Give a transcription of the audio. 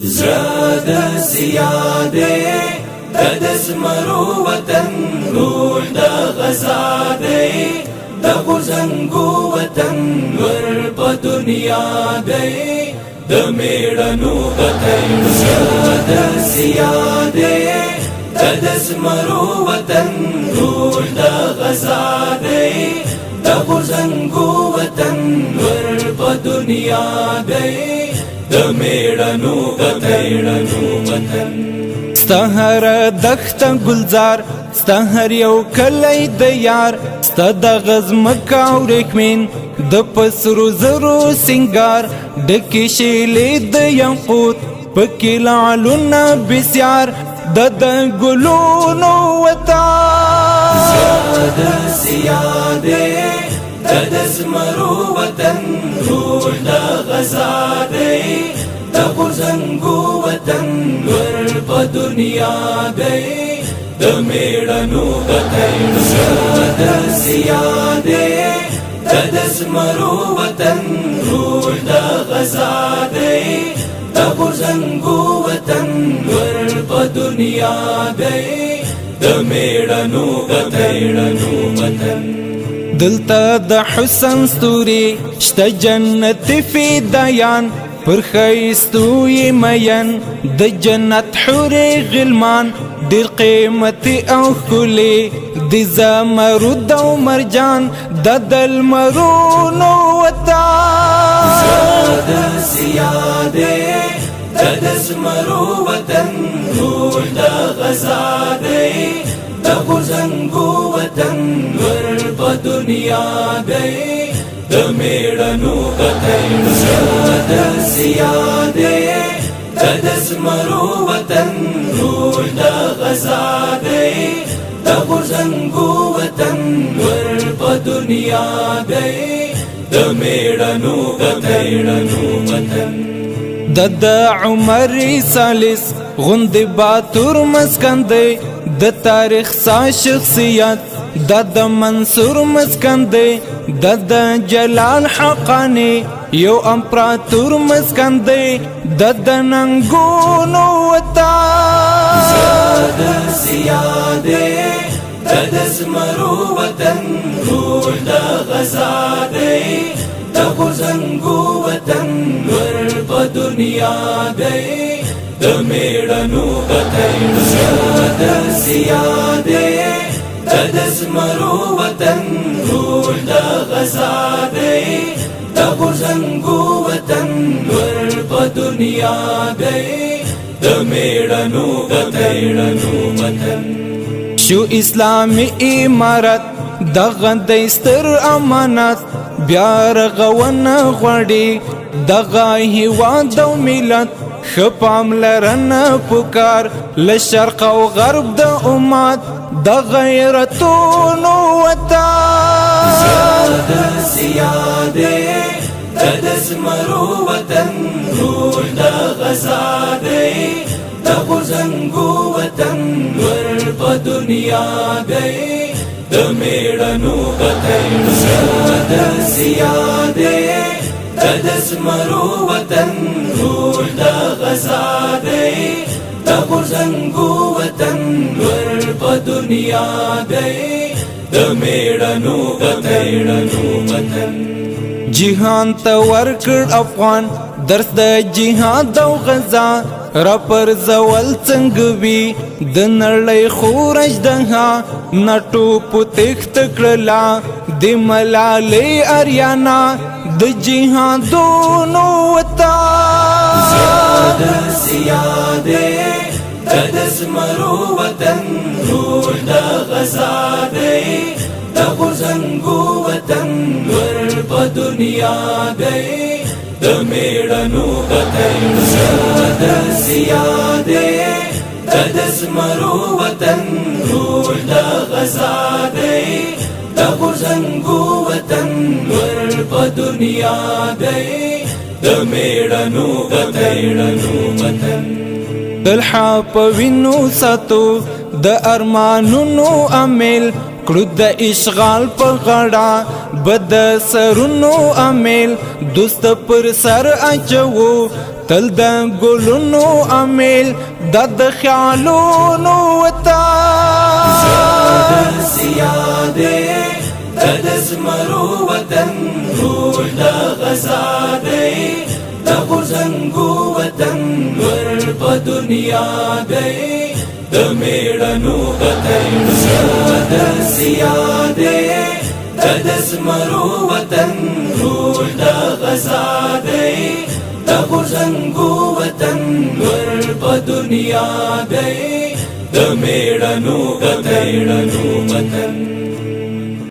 زراد زیاده د زمرو وطن روح د غزاده د غزنګو وطن ور په دنیا دی د میړنو وطن زراد زیاده د زمرو وطن روح د غزاده د غزنګو وطن ور په دنیا دی د میړنو وطن ستا هر دښت گلزار ستا هر یو کلی د یار ستا د غزمکه او ریکمین د پسرو زرو سنگار ډکې شیلې د یاقوت پکې لعلونه بسیار د ګلونو وطن زیاد زیاده د زمرو وطن روح د غزاده د غزنګو وطن ور په دنیا دی د میړنو وطن زیاد زیاده د زمرو وطن روح د غزاده د غزنګو وطن ور په دنیا دی د میړنو وطن دلته د حسن ستوري شته جنت فدایان پر خیستوی مین د جنت حور غلمان ډیر قیمتي او ښکلي د زمرد او مرجان د دلمرونو وطن زیاد زیاده د زمرو وطن روح د غزاده د غزنګو وطن ور په دنیا دی د میړنو وطن زیاد زیاده د زمرو وطن روح د غزاده د غزنګو وطن ور په دنیا دی د میړنو وطن د عمر سالس غند باتور مسکندې د تاریخ سا شخصیت د منصور مسکندې د جلال حقانی یو امپراتور مسکندې د ننګونو وطن زیاد زیاده د زمرو وطن روح د غزاده د غزنګو وطن ور په دنیا دی د میړنو وطن زیاد زیاده د زمرو وطن روح د غزاده د غزنګو وطن ور په دنیا دی د میړنو وطن شو اسلامی امارت دغه د ستر امانت بیا رغونه غواړي دغه هیواد او ملت ښه پاملرنه پکار له شرق او غرب د امت د غیرتونو وطن زیاد زیاده د زمرو وطن روح د غزاده د غزنګو وطن ور په دنیا دی د میړنو وطن زیاد زیاده د زمرو وطن روح د غزاده د غزنګو وطن ور په دنیا دی د میړنو وطن جهان ته ورکړ افغان درس د جهاد او غزا را پر زول څنګه وی د نړۍ خورج دها نټو پتخت کړلا د ملالۍ اریانا د جهادونو وطن زیاد زیاده د زمرو وطن روح د غزاده د غزنګو وطن ور په دنیا دی د میړنو وطن زیاد زیاده د زمرو وطن روح د غزاده د غزنګو وطن ور په دنیا دی د میړنو وطن دلحا په وینو ساتو د ارمانونو عامل کړو د اشغال په غړا بد سرونو عامل دوست پر سر اچو تل د ګلونو امیل د خیالونو وطن زیاد زیاده د زمرو وطن ټول د غزا دی د غورځنګو وطن ور په دنیا دی د میړنو وطن زیاد زیاده د زمرو وطن ټول د غزا دی د غورځنګو وطن ور په دنیا دی د میړنو وطن